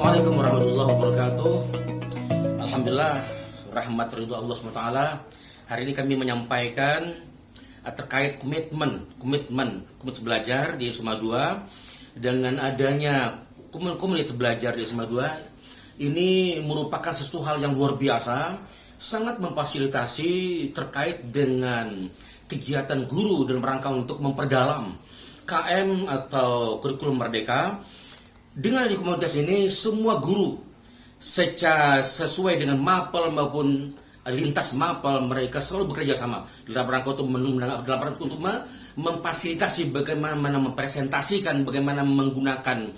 Assalamualaikum warahmatullahi wabarakatuh. Alhamdulillah, rahmat ridho Allah SWT. Hari ini kami menyampaikan terkait komitmen belajar di SMA 2. Dengan adanya komunitas belajar di SMA 2 ini merupakan sesuatu hal yang luar biasa, sangat memfasilitasi terkait dengan kegiatan guru dalam rangka untuk memperdalam KM atau kurikulum merdeka. Dengan di komunitas ini, semua guru secara sesuai dengan mapel maupun lintas mapel, mereka selalu bekerja sama dalam rangka untuk memfasilitasi bagaimana mempresentasikan, bagaimana menggunakan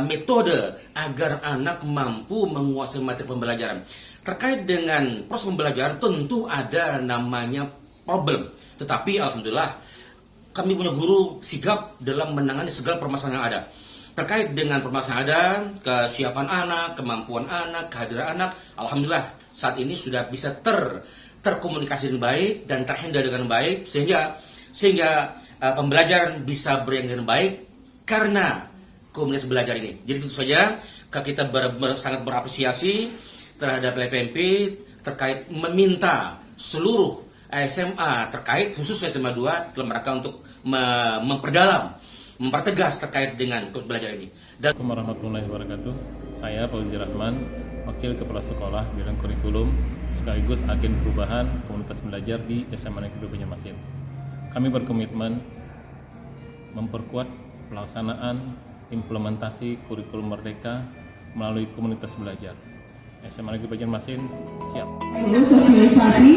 metode agar anak mampu menguasai materi pembelajaran. Terkait dengan proses pembelajaran tentu ada namanya problem, tetapi alhamdulillah kami punya guru sigap dalam menangani segala permasalahan yang ada. Terkait dengan permasalahan ada, kesiapan anak, kemampuan anak, kehadiran anak, alhamdulillah saat ini sudah bisa terkomunikasi dengan baik dan terhandle dengan baik, sehingga pembelajaran bisa berjalan dengan baik karena komunitas belajar ini. Jadi tentu saja kita sangat berapresiasi terhadap LPMP terkait meminta seluruh SMA terkait khusus SMA 2 dalam rangka untuk mempertegas terkait dengan belajar ini. Assalamualaikum warahmatullahi wabarakatuh. Saya Fauzi Rahman, Wakil Kepala Sekolah Bidang Kurikulum sekaligus agen perubahan komunitas belajar di SMA Negeri 2 Banjarmasin. Kami berkomitmen memperkuat pelaksanaan implementasi kurikulum merdeka melalui komunitas belajar. SMA Negeri Banjarmasin siap. Sosialisasi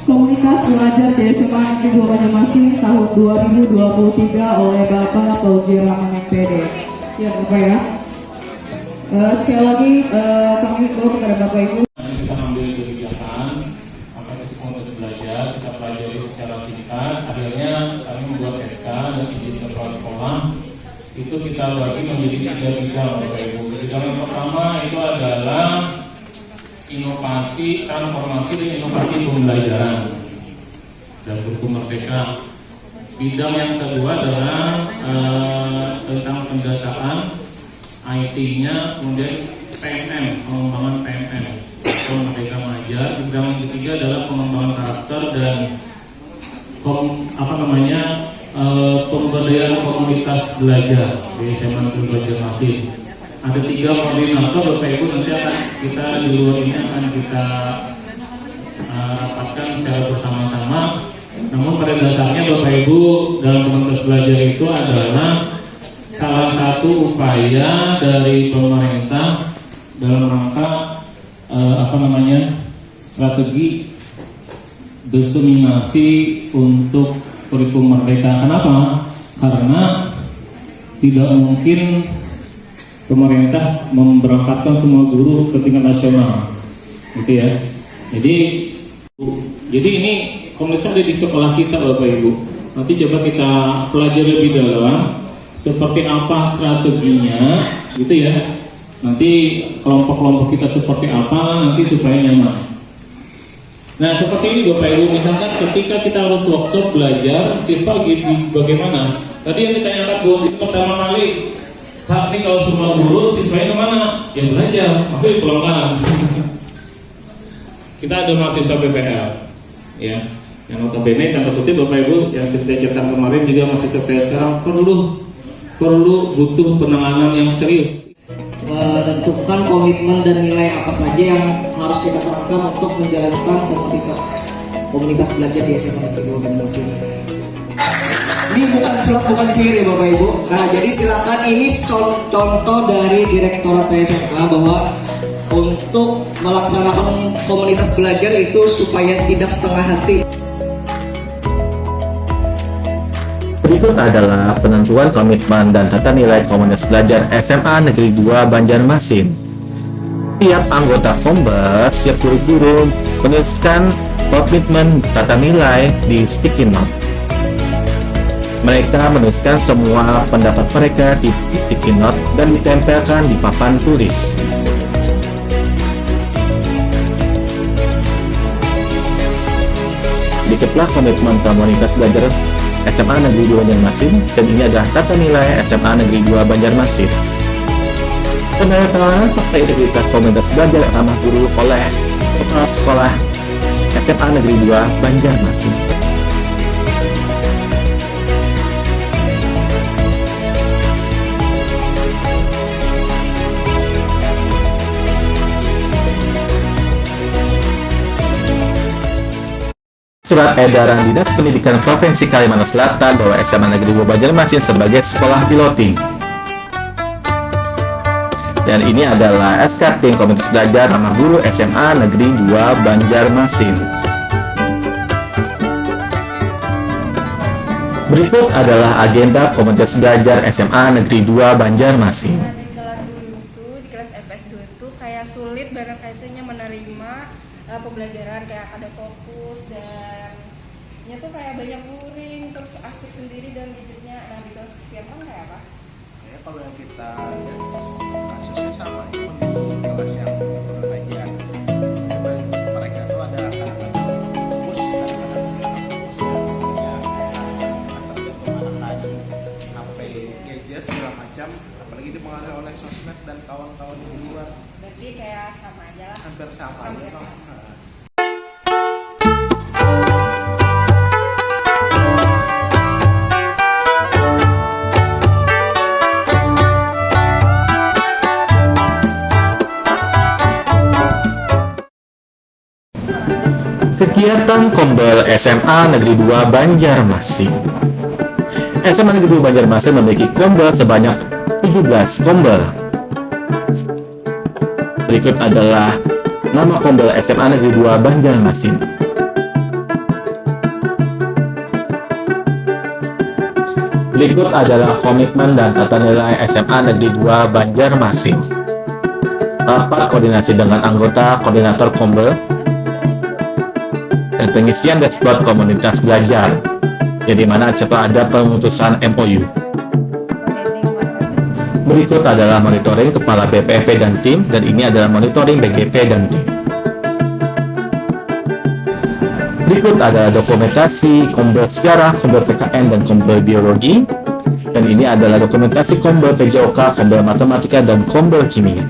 komunitas belajar di SMA Negeri 2 Banjarmasin tahun 2023 oleh Bapak Fauzi Rahman MPD. Ya Bapak ya. Sekali lagi kami himbau kepada Bapak Ibu. Kita ambil kebijakan komunitas belajar, kita pelajari secara singkat. Akhirnya kami membuat SK dan izin kepala sekolah. Itu kita bagi menjadi 3 bidang Bapak Ibu. Bidang yang pertama itu adalah inovasi, transformasi dan inovasi pembelajaran dan kurikulum merdeka. Bidang yang kedua adalah tentang pendataan, IT-nya, kemudian PMM, pengembangan PMM atau merdeka mengajar. Bidang yang ketiga adalah pengembangan karakter dan pemberdayaan komunitas belajar di SMA Negeri Banjarmasin. Ada 3 koordinator Bapak Ibu, nanti akan kita di luar ini akan kita rapatkan secara bersama-sama. Namun pada dasarnya Bapak Ibu, dalam komunitas belajar itu adalah salah satu upaya dari pemerintah dalam rangka strategi diseminasi untuk kurikulum merdeka. Kenapa? Karena tidak mungkin pemerintah memberangkatkan semua guru ke tingkat nasional, gitu ya. Jadi ini komunitas ada di sekolah kita Bapak Ibu. Nanti coba kita pelajari lebih dalam seperti apa strateginya, gitu ya. Nanti kelompok-kelompok kita seperti apa nanti supaya nyaman. Nah seperti ini Bapak Ibu, misalkan ketika kita harus workshop belajar, siswa gitu bagaimana? Tadi yang ditanyakan Bu, itu pertama kali. Tapi kalau semua guru siswanya kemana? Ya belajar, tapi pulangkan. Kita ada mahasiswa PPL, ya, yang notabene tanda kutip Bapak Ibu yang saya ceritakan kemarin juga mahasiswa PPL sekarang butuh penanganan yang serius. Menentukan komitmen dan nilai apa saja yang harus kita terapkan untuk menjalankan komunitas belajar di SMA Negeri 2 Banjarmasin. Ini bukan sihir ya Bapak Ibu. Nah jadi silakan ini contoh dari Direktorat PSMK bahwa untuk melaksanakan komunitas belajar itu supaya tidak setengah hati. Berikut adalah penentuan komitmen dan tata nilai komunitas belajar SMA Negeri 2 Banjarmasin. Tiap anggota Komber siap guru-guru menuliskan komitmen tata nilai di sticky note. Mereka menuliskan semua pendapat mereka di sticky note dan ditempelkan di papan tulis. Diketlah komitmen komunitas belajar SMA Negeri 2 Banjarmasin, dan ini adalah tata nilai SMA Negeri 2 Banjarmasin. Penandatanganan fakta integritas komunitas belajar ramah guru oleh Kepala Sekolah SMA Negeri 2 Banjarmasin. Surat edaran Dinas Pendidikan Provinsi Kalimantan Selatan bahwa SMA Negeri 2 Banjarmasin sebagai sekolah piloting. Dan ini adalah SK Tim Komunitas Belajar Ramah Guru SMA Negeri 2 Banjarmasin. Berikut adalah agenda Komunitas Belajar SMA Negeri 2 Banjarmasin. Di kelas dulu tuh, di kelas FS2 itu kayak sulit barang kaitannya menerima pembelajaran, kayak ada fokus dan tuh kayak banyak luring, terus asik sendiri dan gadgetnya. Nah di kelas Vietnam kayak apa? Ya kalau yang kita lihat kasusnya sama itu di kelas yang bagian mereka tuh ada anak-anak fokus dan anak-anak fokus ya tergantung anak HP gadget segala macam, apalagi dipengaruhi oleh sosmed dan kawan-kawan di luar. Berarti kayak sama aja lah. Hampir sama Hampir ya, sama. Kegiatan Kombel SMA Negeri 2 Banjarmasin. SMA Negeri 2 Banjarmasin memiliki kombel sebanyak 17 kombel. Berikut adalah nama kombel SMA Negeri 2 Banjarmasin. Berikut adalah komitmen dan tata nilai SMA Negeri 2 Banjarmasin. Rapat koordinasi dengan anggota koordinator kombel dan pengisian dashboard komunitas belajar, di mana setelah ada pemutusan MOU. Berikut adalah monitoring kepala BPP dan tim, dan ini adalah monitoring BGP dan tim. Berikut adalah dokumentasi kombel sejarah, kombel PKN, dan kombel biologi, dan ini adalah dokumentasi kombel PJOK, kombel matematika, dan kombel kimia.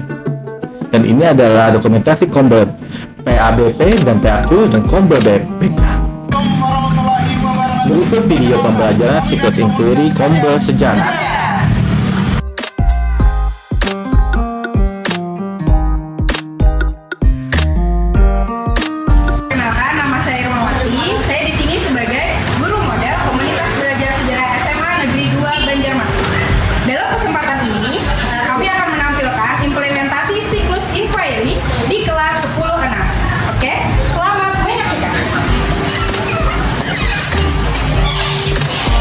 Dan ini adalah dokumentasi kombel PABP dan PAQ dan kombel BPK. Berikut video pembelajaran siklus inquiry kombel sejarah. Kenalkan, nama saya Irmawati. Saya di sini sebagai guru model komunitas belajar sejarah SMA Negeri 2 Banjarmasin. Dalam kesempatan ini, kami akan menampilkan implementasi siklus inquiry di kelas 10-6. Oke, selamat menyaksikan.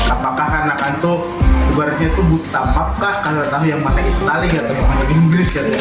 Apakah anak-anak tuh ibaratnya tuh buta map kah karena tahu yang mana Itali atau yang mana Inggris ya?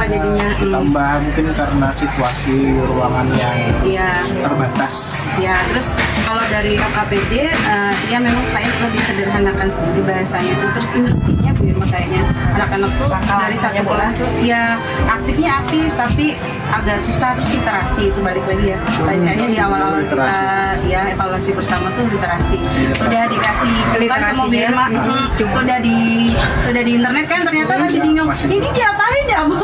jadinya. Ditambah mungkin karena situasi ruangan yang Iya. terbatas. Ya, terus kalau dari KKPD ya memang kayak lebih sederhanakan seperti bahasanya itu. Terus instruksinya Bu Irma kayaknya anak-anak tuh dari satu kelas tuh ya aktifnya aktif tapi agak susah, terus literasi itu balik lagi ya. Kayaknya di awal-awal kita ya evaluasi bersama tuh literasi. Sudah dikasih kan sama Bu Irma, sudah di internet kan ternyata masih bingung. Ini diapain ya Bu?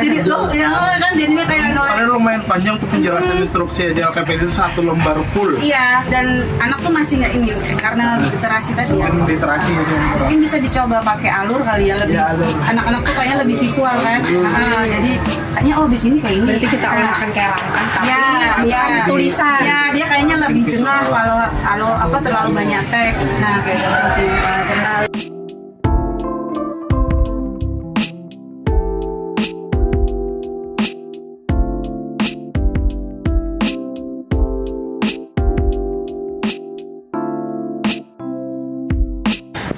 Jadi loh ya kan jadinya kayak Padahal lumayan panjang untuk penjelasan instruksi di LKPD itu 1 lembar full. iya, dan anak tuh masih nggak ini karena literasi tadi ya. Mungkin literasi itu yang kurang. Mungkin bisa dicoba pakai alur kali ya, lebih anak-anak tuh kayaknya lebih visual kan. Jadi kayaknya oh di sini kayak ini. Berarti kita akan kayak rangka tapi tulisan. Ya, dia kayaknya lebih jengah kalau apa terlalu banyak teks. Nah, kayak gitu sih.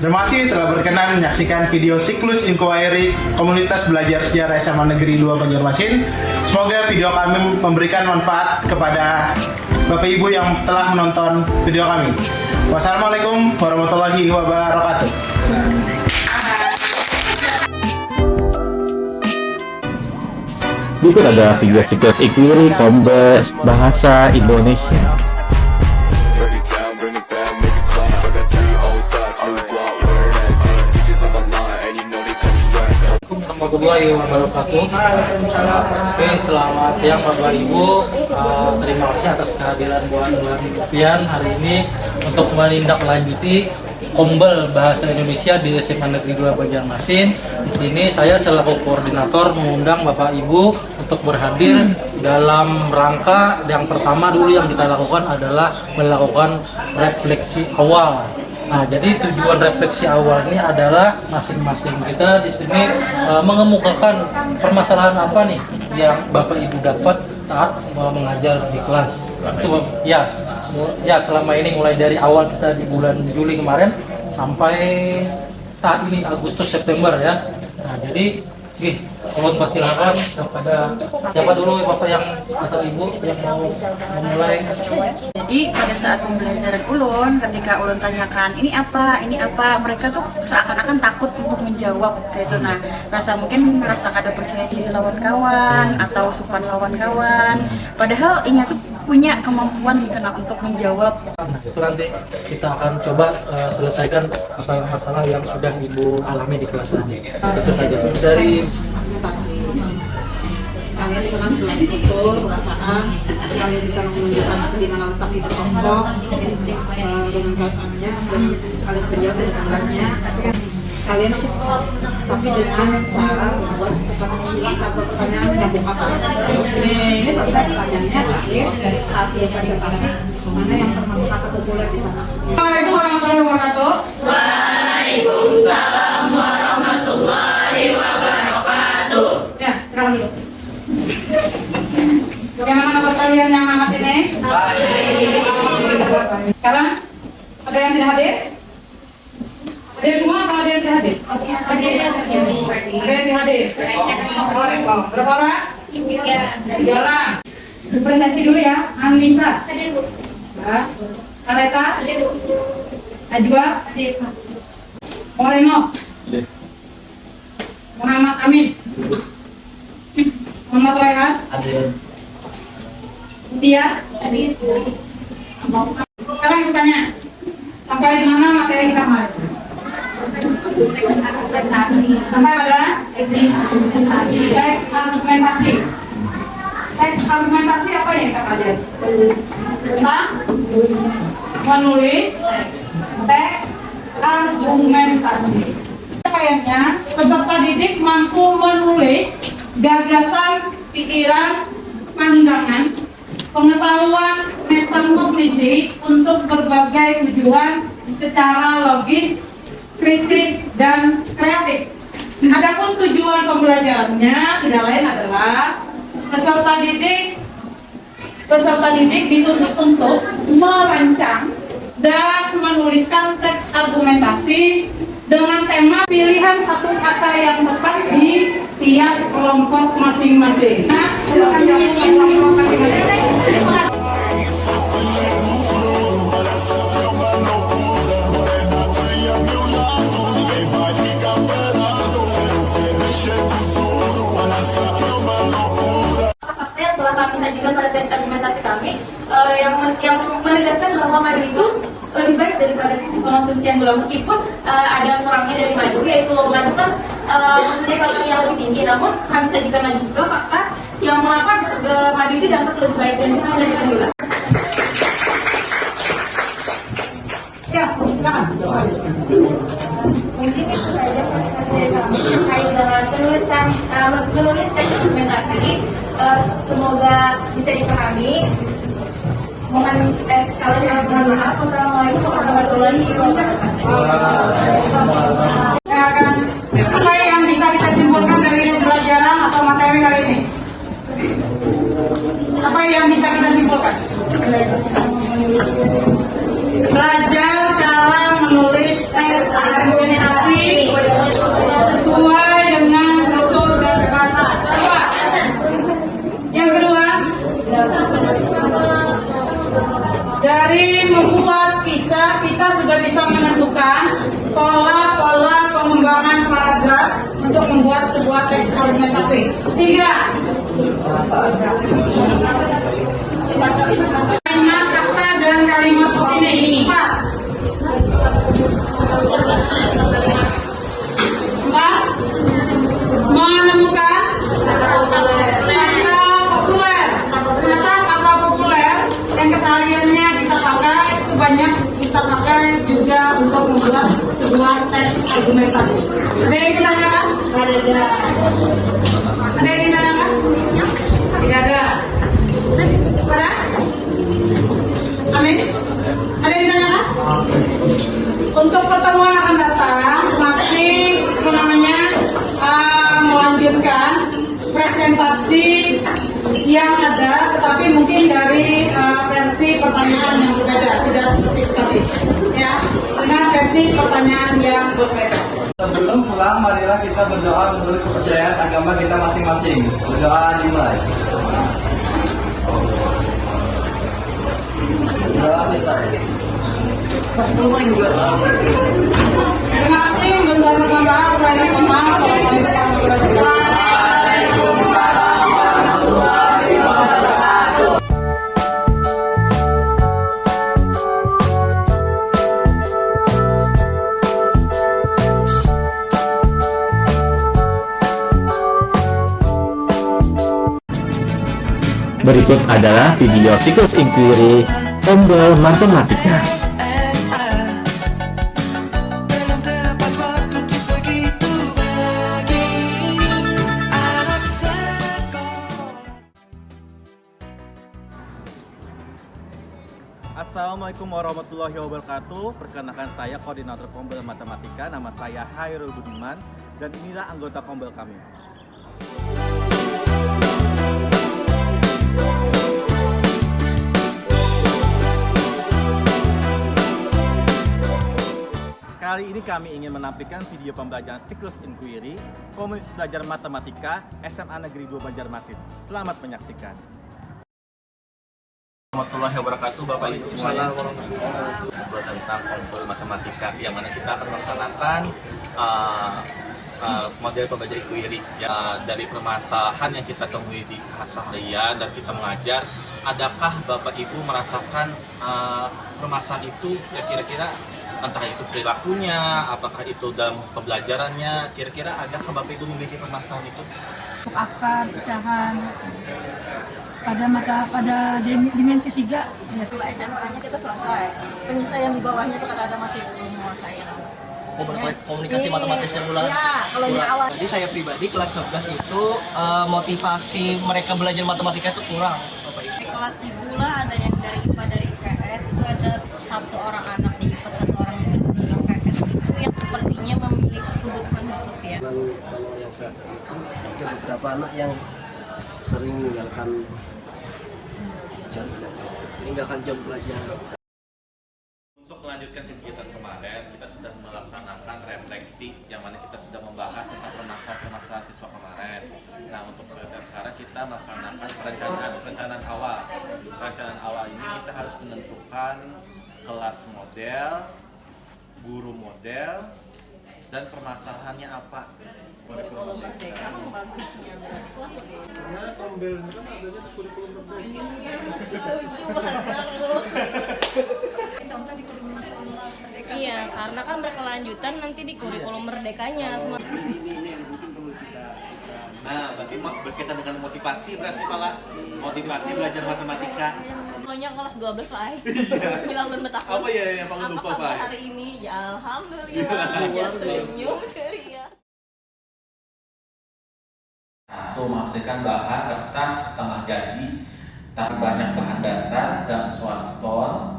Terima kasih telah berkenan menyaksikan video siklus inquiry Komunitas Belajar Sejarah SMA Negeri 2 Banjarmasin. Semoga video kami memberikan manfaat kepada Bapak Ibu yang telah menonton video kami. Wassalamualaikum warahmatullahi wabarakatuh. Berikut ada video siklus inquiry Kombes Bahasa Indonesia. Warahmatullahi wabarakatuh. Oke, selamat siang Bapak Ibu. Terima kasih atas kehadiran Bu Pian hari ini untuk menindaklanjuti Kombel Bahasa Indonesia di SMA Negeri 2 Banjarmasin. Di sini saya selaku koordinator mengundang Bapak Ibu untuk berhadir dalam rangka yang pertama dulu yang kita lakukan adalah melakukan refleksi awal. Nah, jadi tujuan refleksi awal ini adalah masing-masing kita di sini mengemukakan permasalahan apa nih yang Bapak Ibu dapat saat mengajar di kelas. Itu ya selama ini mulai dari awal kita di bulan Juli kemarin sampai saat ini Agustus September ya. Nah, jadi mohon persilakan kepada siapa dulu Bapak yang atau Ibu yang mau memulai. Jadi pada saat pembelajaran ulun, ketika ulun tanyakan ini apa, mereka tuh seakan-akan takut untuk menjawab kayak itu. Nah, mungkin merasa kada percaya diri lawan kawan atau sopan lawan kawan. Padahal ini tuh punya kemampuan gitu untuk menjawab. Nah, itu nanti kita akan coba selesaikan masalah-masalah yang sudah Ibu alami di kelas tadi. Itu saja dari sekalian bisa sudah struktur perasaan, sekalian bisa menunjukkan di mana letak di kelompok dengan kaitannya dan kalian penjelasan tugasnya kalian siap, tapi dengan cara membuat pertanyaan silang atau pertanyaan nyambung kata. Ini selesai pertanyaannya akhir saat dia presentasi mana yang termasuk kata populer di sana. Assalamualaikum warahmatullahi wabarakatuh. Waalaikumsalam warahmatullahi wabarakatuh. Ya, silakan dulu. Bagaimana kabar kalian yang hangat ini? Sekarang ada yang tidak hadir? Hadir semua atau ada yang tidak hadir? Ada yang tidak hadir? Berapa orang? 3 orang. Presentasi dulu ya. Anissa. Kaleta. Najwa. Moreno. Muhammad Amin. Muhammad Raihan. Dia. Sekarang ibu tanya, sampai di mana materi kita kemarin? Sampai pada teks argumentasi. Teks argumentasi apa yang kita pelajari? Tentang menulis teks argumentasi. Kayaknya peserta didik mampu menulis gagasan, pikiran, pandangan, pengetahuan metamorfosis untuk berbagai tujuan secara logis, kritis, dan kreatif. Adapun tujuan pembelajarannya tidak lain adalah peserta didik dituntut untuk merancang dan menuliskan teks argumentasi dengan tema pilihan satu kata yang tepat di tiap kelompok masing-masing. Nah, yang telah kami sajikan pada teks argumentasi kami yang menegaskan bahwa madu itu lebih baik daripada konsumsi gula, meskipun ada kurangnya dari madu, yaitu madu kan mempunyai kalori yang lebih tinggi, namun kami sajikan lagi juga fakta yang mengapa madu itu dapat lebih baik dan bisa menjadikan gula. ya, silakan. Mungkin itu saja dari kami terkait dengan menulis teks argumentasi. Semoga bisa dipahami. Mohon mohon maaf. Wassalamualaikum warahmatullahi wabarakatuh. Apa yang bisa kita simpulkan dari pembelajaran atau materi kali ini? Apa yang bisa kita simpulkan? Belajar cara menulis teks argumentasi sesuai dengan struktur dan bahasa. Yang kedua, dari membuat kisah kita sudah bisa menentukan pola-pola pengembangan paragraf untuk membuat sebuah teks argumentasi. 3. Kalimat kata dan kalimat opini. 4. Menemukan kata populer. Ternyata kata populer yang kesehariannya kita pakai itu banyak kita pakai juga untuk membuat sebuah teks argumentasi. Ada yang ditanyakan? Ada. Ada yang ditanyakan? Tidak ada. Ada? Amin. Ada yang ditanyakan? Untuk pertemuan akan datang masih melanjutkan presentasi yang ada, tetapi mungkin dari versi pertanyaan yang berbeda, tidak seperti tadi, ya, dengan versi pertanyaan yang berbeda. Sebelum pulang, marilah kita berdoa menurut kepercayaan agama kita masing-masing. Berdoa dimulai. Berdoa selesai. Terima kasih, berdoa saya mohon Waalaikumsalam warahmatullahi wabarakatuh. Berikut adalah video siklus inquiry tombol matematika. Assalamualaikum warahmatullahi wabarakatuh. Perkenalkan saya koordinator Kombel Matematika, nama saya Hairul Budiman, dan inilah anggota Kombel kami. Kali ini kami ingin menampilkan video pembelajaran siklus inquiry Komunitas Belajar Matematika SMA Negeri 2 Banjarmasin. Selamat menyaksikan. Warahmatullahi wabarakatuh, Bapak Ibu semuanya. Tentang Kombel Matematika, yang mana kita akan melaksanakan model pembelajaran inquiry ya, dari permasalahan yang kita temui di keseharian dan kita mengajar. Adakah Bapak Ibu merasakan permasalahan itu ya, kira-kira entah itu perilakunya, apakah itu dalam pembelajarannya, kira-kira adakah Bapak Ibu memiliki permasalahan itu? Akar, pecahan, pada dimensi 3 ya. Setelah SMA-nya kita selesai, penyelesaian di bawahnya itu kadang-kadang masih belum menguasai. Komunikasi matematis yang ulang. Ya, kalau yang awal. Jadi saya pribadi kelas 11 itu motivasi mereka belajar matematika itu kurang. Di kelas ibu lah, ada yang dari IPA, dari IPS, itu ada satu orang anak di IPA, satu orang di IPS, itu yang sepertinya memiliki kebutuhan khusus ya. Kalau yang saya itu ada beberapa anak yang sering meninggalkan jam belajar. Untuk melanjutkan kegiatan kemarin, kita sudah melaksanakan refleksi yang mana kita sudah membahas tentang permasalahan siswa kemarin. Nah, untuk sekarang kita melaksanakan perencanaan awal. Perencanaan awal ini kita harus menentukan kelas model, guru model, dan permasalahannya apa. Kurikulum merdeka emang bagusnya berarti Karena tombel itu kan adanya di kurikulum merdeka. setuju banget. Contoh di kurikulum merdeka. Iya, karena kan berkelanjutan nanti di kurikulum merdekanya semua. Ini yang mungkin perlu kita Nah, berarti berkaitan dengan motivasi berarti malah motivasi belajar matematika. Pokoknya kelas 12 Pak. Bilang betapa. Apa ya yang kamu lupa, Apa Pak? kabar hari ini? Ya alhamdulillah. Ya senyum ceria. Untuk menghasilkan bahan kertas setengah jadi, tapi banyak bahan dasar dan suatu ton.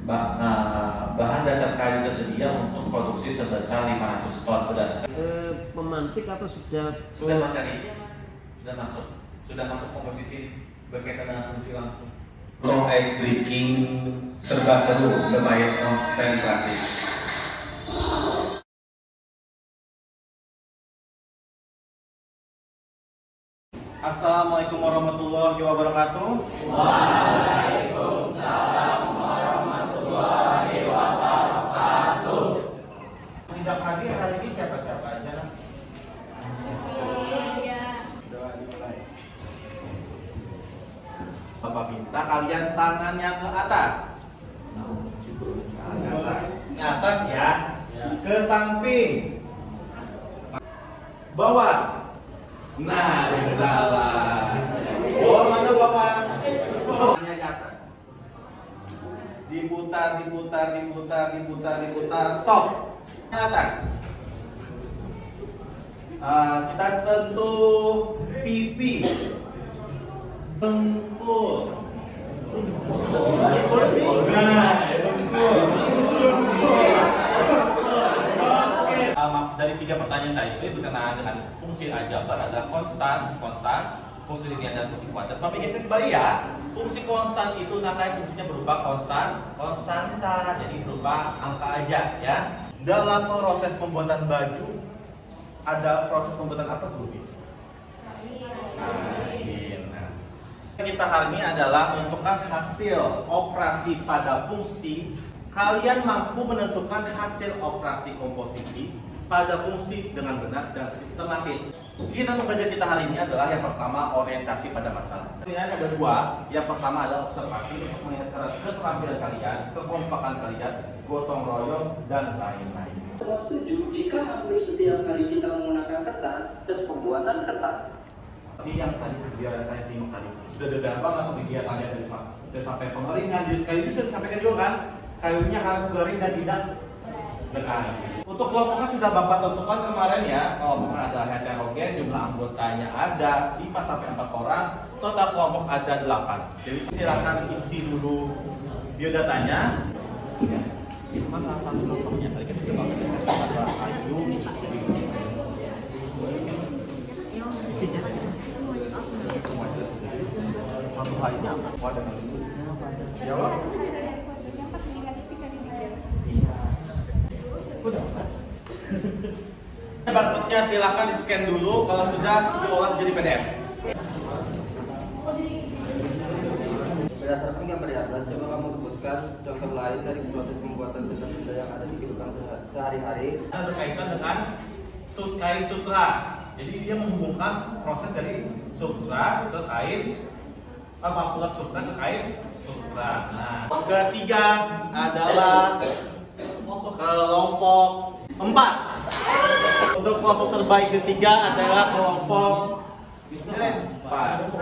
Bahan dasar kayu tersedia untuk produksi sebesar 500 ton berdasarkan memantik atau sudah materi, sudah masuk komposisi berkaitan dengan fungsi langsung. Long ice breaking serba seru bermain konsentrasi. Assalamualaikum warahmatullahi wabarakatuh. Waalaikumsalam warahmatullahi wabarakatuh. Tidak hadir hari ini siapa-siapa aja? Bapak minta kalian tangannya ke atas. Ke atas. Ke atas ya. Ke samping. Bawah. Nah, yang salah. Bawah mana Bapak? Bawahnya di atas. Diputar. Stop. Ke atas. Kita sentuh pipi. Dengkul. Dari 3 pertanyaan tadi itu berkenaan dengan fungsi aljabar adalah konstan, fungsi linear dan fungsi kuadrat. Tapi kita kembali ya, fungsi konstan itu nakanya fungsinya berupa konstanta, jadi berupa angka aja ya. Dalam proses pembuatan baju ada proses pembuatan apa sebelumnya? Kita hari ini adalah menentukan hasil operasi pada fungsi. Kalian mampu menentukan hasil operasi komposisi pada fungsi dengan benar dan sistematis. Kita pembelajaran kita hari ini adalah yang pertama orientasi pada masalah. Ini ada 2. Yang pertama adalah observasi untuk melihat keterampilan kalian, kekompakan kalian, gotong royong dan lain-lain. Semua setuju jika hampir setiap kali kita menggunakan kertas, tes pembuatan kertas. Jadi yang tadi kegiatan saya simak tadi sudah detail banget kegiatannya dari sampai pengeringan, jadi sekali bisa disampaikan juga kan, kayunya harus kering dan tidak berkain. Untuk kelompoknya sudah Bapak tentukan kemarin ya, kelompoknya ada heterogen, jumlah anggotanya ada 5 sampai 4 orang, total kelompok ada 8. Jadi silakan isi dulu biodatanya. Ya, itu kan salah satu contohnya. Tadi kita sudah bahas masalah kayu. Isinya. Satu harinya apa? Wadah. Jawab. Barcode-nya silahkan di scan dulu, kalau sudah diolah jadi PDF. Berdasarkan gambar di atas, coba kamu sebutkan contoh lain dari proses pembuatan benda-benda yang ada di kehidupan sehari-hari. Berkaitan dengan kain sutra. Jadi dia menghubungkan proses dari sutra ke kain, pembuat sutra ke kain sutra. Nah, ketiga adalah kelompok 4. Untuk kelompok terbaik ketiga adalah kelompok 4.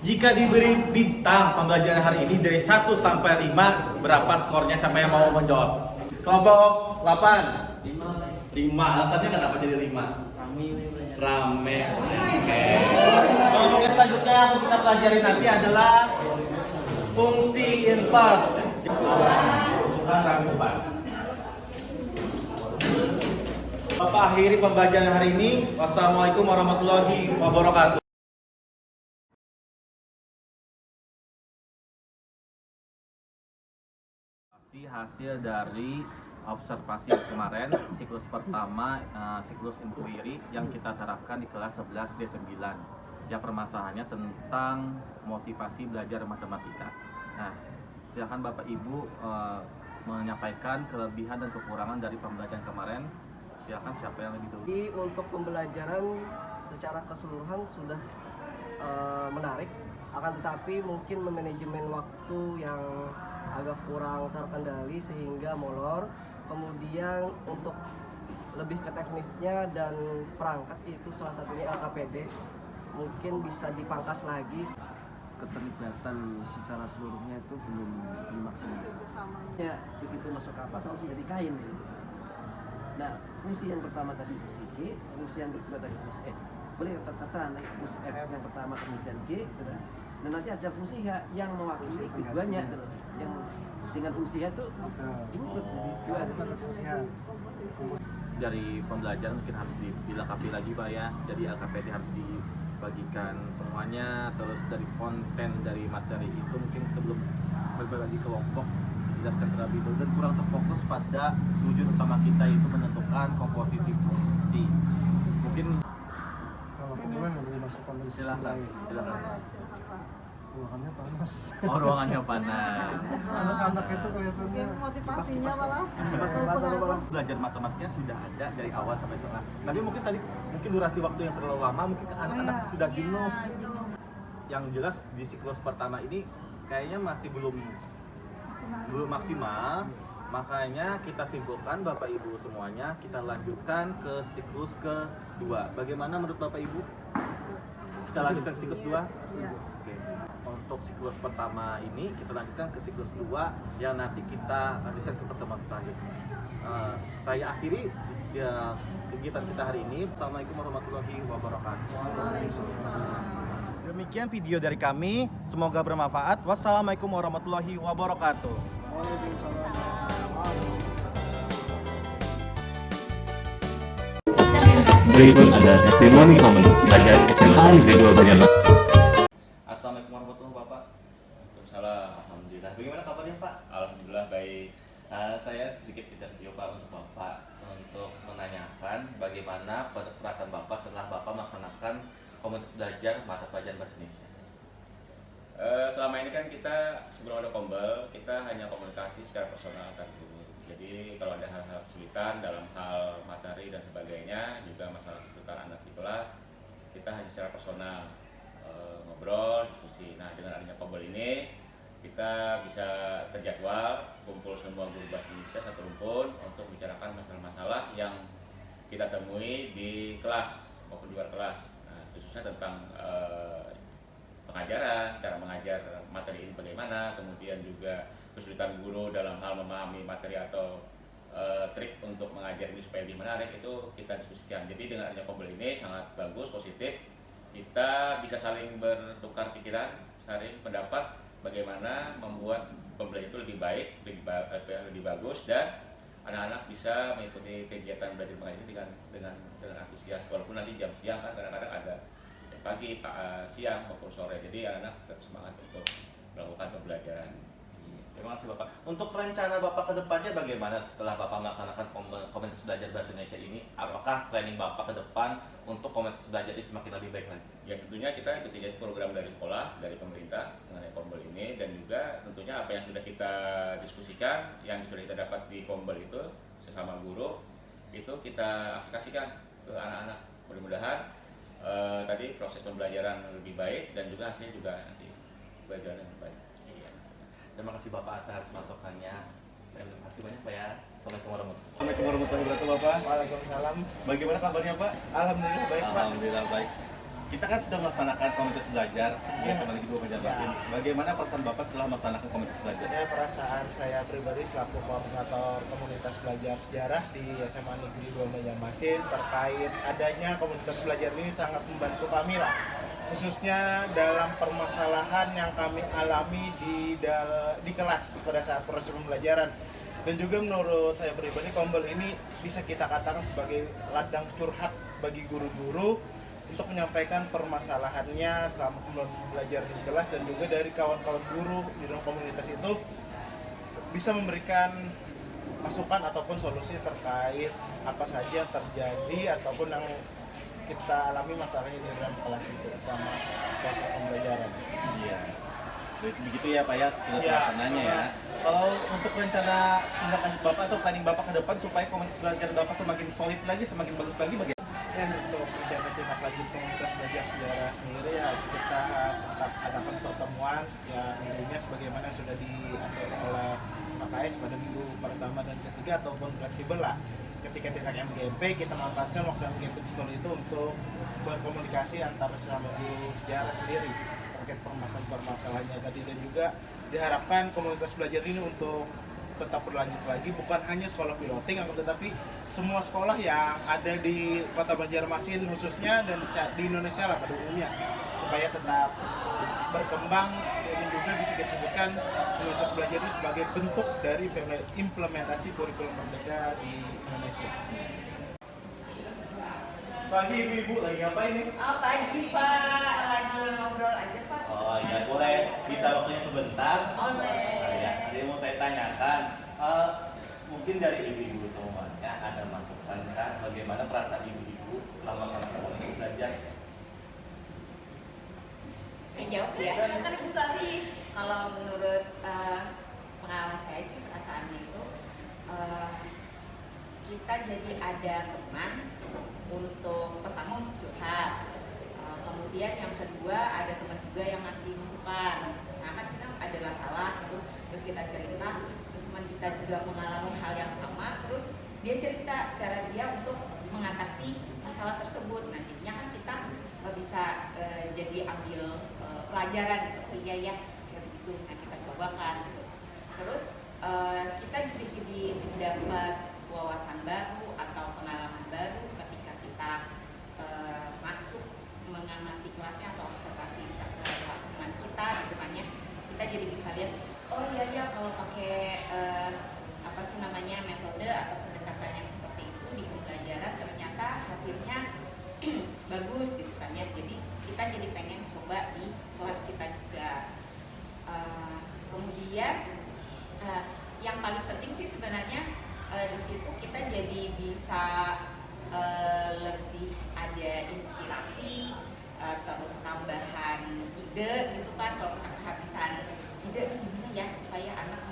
Jika diberi bintang pembelajaran hari ini dari 1 sampai 5, berapa skornya? Siapa yang mau menjawab? Kelompok 8. 5. Alasannya kenapa jadi 5? Rame. Oke. Kelompok yang selanjutnya yang kita pelajari nanti adalah fungsi inverse. Bukan rame. Bapak akhiri pembelajaran hari ini. Wassalamualaikum warahmatullahi wabarakatuh. Hasil dari observasi kemarin, siklus pertama, siklus inquiry yang kita terapkan di kelas 11 D9 yang permasalahannya tentang motivasi belajar matematika. Nah, silakan Bapak Ibu menyampaikan kelebihan dan kekurangan dari pembelajaran kemarin. Silakan siapa yang lebih dulu. Jadi untuk pembelajaran secara keseluruhan sudah menarik, akan tetapi mungkin memanajemen waktu yang agak kurang terkendali sehingga molor. Kemudian untuk lebih ke teknisnya dan perangkat, itu salah satunya LKPD, mungkin bisa dipangkas lagi. Keterlibatan secara seluruhnya itu belum maksimal. Ya, begitu masuk kapas langsung jadi kain. Nah, fungsi yang pertama tadi fungsi G, fungsi yang kedua tadi fungsi E. Boleh terserah nanti fungsi F yang pertama kemudian G, gitu. Dan nanti ada fungsi H yang mewakili keduanya, gitu. Yang dengan fungsi H itu include jadi dua. Dari pembelajaran mungkin harus dilengkapi lagi Pak ya. Jadi LKPD harus dibagikan semuanya, terus dari konten dari materi itu mungkin sebelum berbagi kelompok dijelaskan terlebih dahulu dan kurang terfokus pada tujuan utama kita itu menentukan komposisi fungsi. Mungkin Kalau kebetulan boleh masuk kondisi silakan. Ruangannya panas. Oh, ruangannya panas. Anak-anak itu kelihatannya motivasinya malah Belajar matematikanya sudah ada dari awal sampai tengah. Tapi mungkin tadi durasi waktu yang terlalu lama, mungkin anak-anak sudah jenuh. Yang jelas di siklus pertama ini kayaknya masih belum maksimal. Makanya kita simpulkan Bapak Ibu semuanya, kita lanjutkan ke siklus kedua. Bagaimana menurut Bapak Ibu? Kita lanjutkan ke siklus 2? Oke. Untuk siklus pertama ini kita lanjutkan ke siklus 2 yang nanti kita lanjutkan ke pertemuan selanjutnya. Saya akhiri kegiatan kita hari ini. Assalamualaikum warahmatullahi wabarakatuh. Demikian video dari kami, semoga bermanfaat. Wassalamualaikum warahmatullahi wabarakatuh. Berikut ada testimoni komunitas belajar SMA Negeri 2 Banjarmasin. Assalamualaikum warahmatullahi wabarakatuh. Waalaikumsalam. Alhamdulillah. Bagaimana kabarnya Pak? Alhamdulillah baik. Saya sedikit interview Pak untuk Bapak untuk menanyakan bagaimana perasaan Bapak setelah Bapak melaksanakan komunitas belajar mata pelajaran bahasa Indonesia. Selama ini kan kita sebelum ada Kombel, kita hanya komunikasi secara personal antar guru. Jadi kalau ada hal-hal kesulitan dalam hal materi dan sebagainya, juga masalah kesulitan anak di kelas, kita hanya secara personal ngobrol, diskusi. Nah, dengan adanya Kombel ini, kita bisa terjadwal kumpul semua guru bahasa Indonesia satu rumpun untuk membicarakan masalah-masalah yang kita temui di kelas maupun di luar kelas. Nah, khususnya tentang pengajaran, cara mengajar materi ini bagaimana, kemudian juga kesulitan guru dalam hal memahami materi atau trik untuk mengajar ini supaya lebih menarik, itu kita diskusikan. Jadi dengan adanya Kombel ini sangat bagus, positif. Kita bisa saling bertukar pikiran, saling pendapat bagaimana membuat pembelajaran itu lebih baik, lebih bagus, dan anak-anak bisa mengikuti kegiatan belajar mengajar dengan antusias. Walaupun nanti jam siang kan kadang-kadang ada pagi, siang maupun sore, jadi anak-anak tetap semangat untuk melakukan pembelajaran. Terima kasih Bapak. Untuk rencana Bapak ke depannya bagaimana setelah Bapak melaksanakan komunitas belajar bahasa Indonesia ini? Apakah planning Bapak ke depan untuk komunitas belajar ini semakin lebih baik lagi? Ya tentunya kita ikuti program dari sekolah, dari pemerintah mengenai Kombel ini, dan juga tentunya apa yang sudah kita diskusikan, yang sudah kita dapat di Kombel itu sesama guru, itu kita aplikasikan ke anak-anak. Mudah-mudahan tadi proses pembelajaran lebih baik dan juga hasilnya juga nanti berjalan dengan baik. Terima kasih Bapak atas masukannya. Terima kasih banyak Pak ya. Assalamualaikum warahmatullahi wabarakatuh Bapak. Waalaikumsalam. Bagaimana kabarnya Pak? Alhamdulillah baik Pak. Alhamdulillah baik. Kita kan sudah melaksanakan komunitas belajar di SMA Negeri 2 Banjarmasin. Bagaimana perasaan Bapak setelah melaksanakan komunitas belajar? Ya, perasaan saya pribadi selaku koordinator komunitas belajar sejarah di SMA Negeri 2 Banjarmasin terkait adanya komunitas belajar ini sangat membantu kami lah. Khususnya dalam permasalahan yang kami alami di kelas pada saat proses pembelajaran. Dan juga menurut saya pribadi Kombel ini bisa kita katakan sebagai ladang curhat bagi guru-guru untuk menyampaikan permasalahannya selama belajar di kelas, dan juga dari kawan-kawan guru di dalam komunitas itu bisa memberikan masukan ataupun solusi terkait apa saja yang terjadi ataupun yang kita alami masalahnya di dalam kelas itu selama proses pembelajaran. Iya. Begitu ya Pak ya, sudah Ya. pelaksananya ya. Kalau untuk rencana tindakan Bapak atau planning Bapak ke depan supaya komunitas belajar Bapak semakin solid lagi, semakin bagus lagi bagaimana? Ya, untuk rencana tindak lanjut komunitas belajar sejarah sendiri ya kita tetap adakan pertemuan setiap minggunya sebagaimana sudah diatur oleh PKS pada minggu pertama dan ketiga ataupun fleksibel lah. Ketika tindak MGMP kita manfaatkan waktu MGMP sekolah itu untuk berkomunikasi antar sesama guru sejarah sendiri terkait permasalahan-permasalahannya tadi, dan juga diharapkan komunitas belajar ini untuk tetap berlanjut lagi, bukan hanya sekolah piloting akan tetapi semua sekolah yang ada di Kota Banjarmasin khususnya dan di Indonesia lah pada umumnya, supaya tetap berkembang dan juga bisa kita sebutkan komunitas belajar itu sebagai bentuk dari implementasi kurikulum merdeka di Indonesia. Pagi ibu-ibu lagi ngapain nih? Oh, pagi Pak, lagi ngobrol aja Pak. Oh ya, boleh minta waktunya sebentar? Boleh. Ya, jadi mau saya tanyakan, mungkin dari ibu-ibu semuanya ada masukan kan bagaimana perasaan ibu-ibu selama melaksanakan komunitas belajar? Saya jawab ya. Kan Ibu Sari. Kalau menurut pengalaman saya sih perasaannya itu kita jadi ada teman untuk pertama untuk curhat, kemudian yang kedua ada teman juga yang ngasih masukan. Misalkan kita ada masalah gitu, terus kita cerita, terus teman kita juga mengalami hal yang sama, terus dia cerita cara dia untuk mengatasi masalah tersebut. Nah jadinya kan kita bisa jadi ambil pelajaran gitu. Oh iya ya kayak begitu. Nah kita cobakan gitu. Terus kita juga jadi dapat wawasan baru atau pengalaman baru ketika kita masuk mengamati kelasnya atau observasi pelaksanaan kita gitu kan ya. Kita jadi bisa lihat, oh iya ya kalau pakai apa sih namanya metode atau pendekatan yang seperti itu di pembelajaran ternyata hasilnya bagus gitu kan ya. Jadi kita jadi pengen coba di kelas kita juga. Kemudian yang paling penting sih sebenarnya di situ kita jadi bisa lebih ada inspirasi, terus tambahan ide gitu kan. Kalau kita kehabisan ide gimana ya supaya anak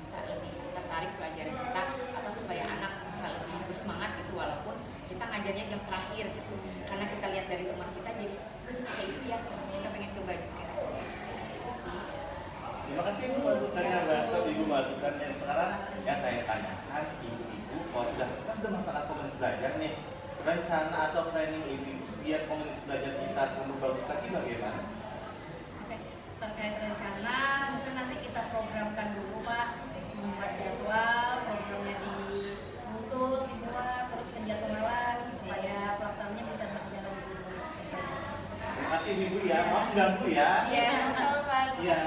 bisa lebih tertarik pelajaran kita, atau supaya anak bisa lebih bersemangat gitu walaupun kita ngajarnya jam terakhir gitu, karena kita lihat dari teman kita jadi kayak itu ya kita pengen coba juga. Itu sih. Terima kasih ibu masukannya, atau ibu masukannya. Sekarang yang saya tanyakan ibu-ibu, kalau kita sudah melaksanakan komunitas belajar nih, rencana atau planning ibu biar komunitas belajar kita tumbuh bagus lagi bagaimana? Oke, terkait rencana mungkin nanti kita programkan dulu Pak, membuat jadwal, programnya dibuat, terus penjadwalan supaya pelaksanaannya bisa berjalan dulu. Terima kasih ibu ya, maaf ganggu ya. Iya, sama-sama Pak. Iya.